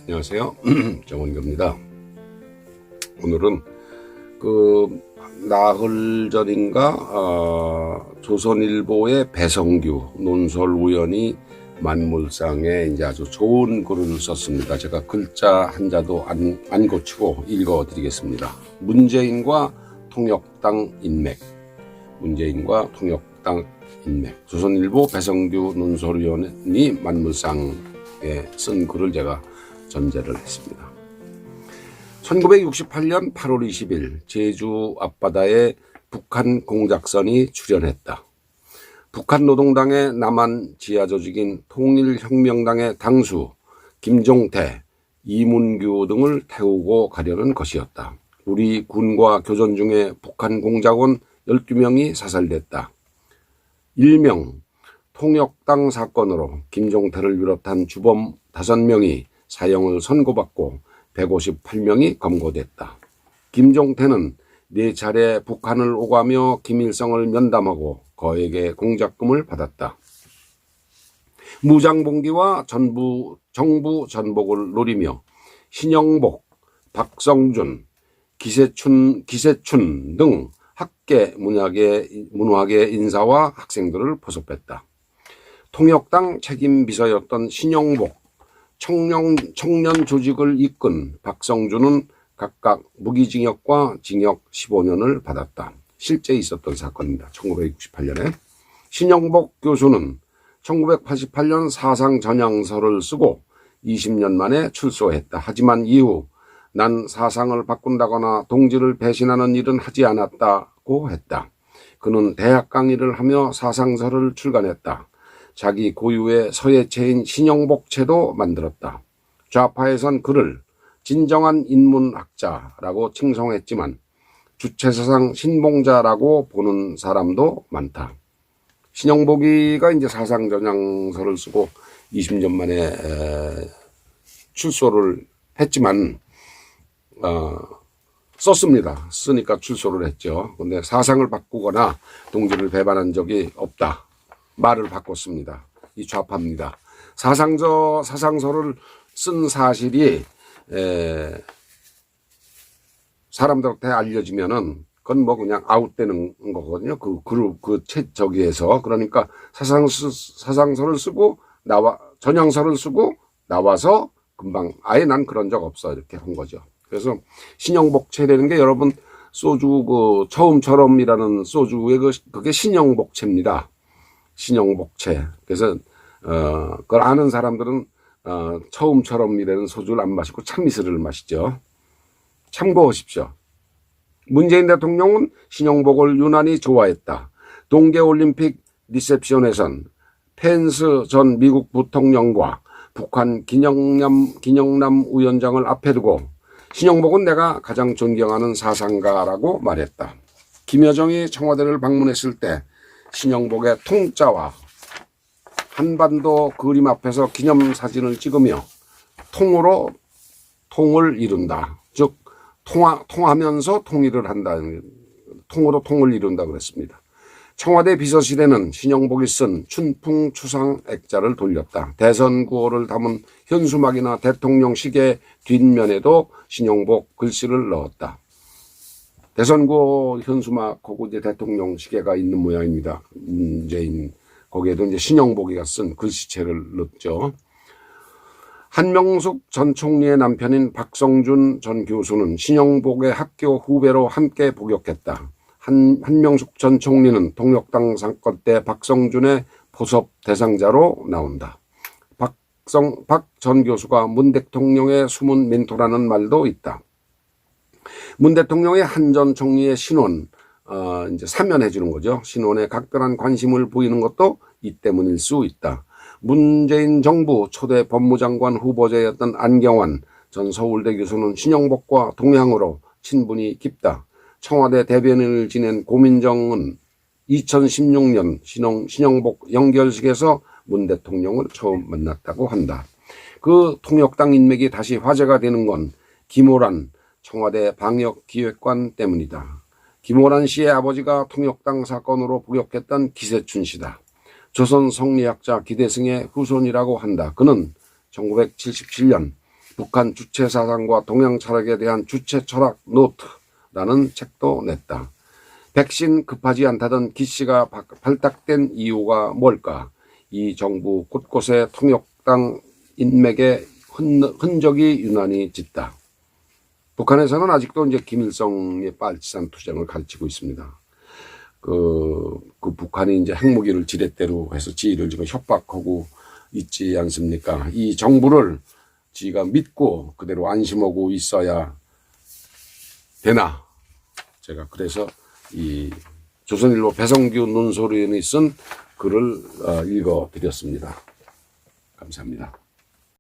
안녕하세요. 정원규입니다. 오늘은 나흘 전인가 조선일보의 배성규 논설위원이 만물상에 이제 아주 좋은 글을 썼습니다. 제가 글자 한자도 안 고치고 읽어드리겠습니다. 문재인과 통역당 인맥. 문재인과 통역당 인맥. 조선일보 배성규 논설위원이 만물상에 쓴 글을 제가 전제를 했습니다. 1968년 8월 20일 제주 앞바다에 북한 공작선이 출현했다. 북한 노동당의 남한 지하조직인 통일혁명당의 당수 김종태, 이문규 등을 태우고 가려는 것이었다. 우리 군과 교전 중에 북한 공작원 12명이 사살됐다. 일명 통역당 사건으로 김종태를 비롯한 주범 5명이 사형을 선고받고 158명이 검거됐다. 김종태는 4차례 북한을 오가며 김일성을 면담하고 거액의 공작금을 받았다. 무장봉기와 정부 전복을 노리며 신영복, 박성준, 기세춘 등 학계 문화계 인사와 학생들을 포섭했다. 통역당 책임비서였던 신영복, 청년 조직을 이끈 박성준은 각각 무기징역과 징역 15년을 받았다. 실제 있었던 사건입니다. 1968년에. 신영복 교수는 1988년 사상 전향서를 쓰고 20년 만에 출소했다. 하지만 이후 난 사상을 바꾼다거나 동지를 배신하는 일은 하지 않았다고 했다. 그는 대학 강의를 하며 사상서를 출간했다. 자기 고유의 서예체인 신영복체도 만들었다. 좌파에선 그를 진정한 인문학자라고 칭송했지만 주체사상 신봉자라고 보는 사람도 많다. 신영복이가 이제 사상전향서를 쓰고 20년 만에 출소를 했지만 썼습니다. 쓰니까 출소를 했죠. 근데 사상을 바꾸거나 동지를 배반한 적이 없다. 말을 바꿨습니다. 이 좌파입니다. 사상서를 쓴 사실이 사람들한테 알려지면은 그건 뭐 그냥 아웃되는 거거든요. 저기에서. 그러니까 사상서를 쓰고 전향서를 쓰고 나와서 금방 아예 난 그런 적 없어 이렇게 한 거죠. 그래서 신영복체라는 게 여러분 소주 처음처럼이라는 소주의 그게 신영복체입니다. 신영복체. 그래서 그걸 아는 사람들은 처음처럼이라는 소주를 안 마시고 참이슬을 마시죠. 참고하십시오. 문재인 대통령은 신영복을 유난히 좋아했다. 동계올림픽 리셉션에선 펜스 전 미국 부통령과 북한 김영남 위원장을 앞에 두고 신영복은 내가 가장 존경하는 사상가라고 말했다. 김여정이 청와대를 방문했을 때 신영복의 통자와 한반도 그림 앞에서 기념사진을 찍으며 통을 이룬다. 즉 통하면서 통일을 한다. 통으로 통을 이룬다 그랬습니다. 청와대 비서실에는 신영복이 쓴 춘풍추상 액자를 돌렸다. 대선 구호를 담은 현수막이나 대통령 시계 뒷면에도 신영복 글씨를 넣었다. 대선구호 현수막하고 이제 대통령 시계가 있는 모양입니다. 문재인 거기에도 이제 신영복이가 쓴 글씨체를 넣었죠. 한명숙 전 총리의 남편인 박성준 전 교수는 신영복의 학교 후배로 함께 복역했다. 한명숙 전 총리는 통역당 사건 때 박성준의 포섭 대상자로 나온다. 박 전 교수가 문 대통령의 숨은 멘토라는 말도 있다. 문 대통령의 한 전 총리의 신원, 이제 사면해 주는 거죠. 신원에 각별한 관심을 보이는 것도 이 때문일 수 있다. 문재인 정부 초대 법무장관 후보자였던 안경환 전 서울대 교수는 신영복과 동향으로 친분이 깊다. 청와대 대변인을 지낸 고민정은 2016년 신영복 연결식에서 문 대통령을 처음 만났다고 한다. 그 통역당 인맥이 다시 화제가 되는 건 김호란 청와대 방역기획관 때문이다. 김호란 씨의 아버지가 통역당 사건으로 복역했던 기세춘 씨다. 조선 성리학자 기대승의 후손이라고 한다. 그는 1977년 북한 주체 사상과 동양 철학에 대한 주체 철학 노트라는 책도 냈다. 백신 급하지 않다던 기씨가 발탁된 이유가 뭘까? 이 정부 곳곳에 통역당 인맥의 흔적이 유난히 짙다. 북한에서는 아직도 이제 김일성의 빨치산 투쟁을 가르치고 있습니다. 그 북한이 이제 핵무기를 지렛대로 해서 지를 지금 협박하고 있지 않습니까? 이 정부를 지가 믿고 그대로 안심하고 있어야 되나? 제가 그래서 이 조선일보 배성규 논설위원이 쓴 글을 읽어드렸습니다. 감사합니다.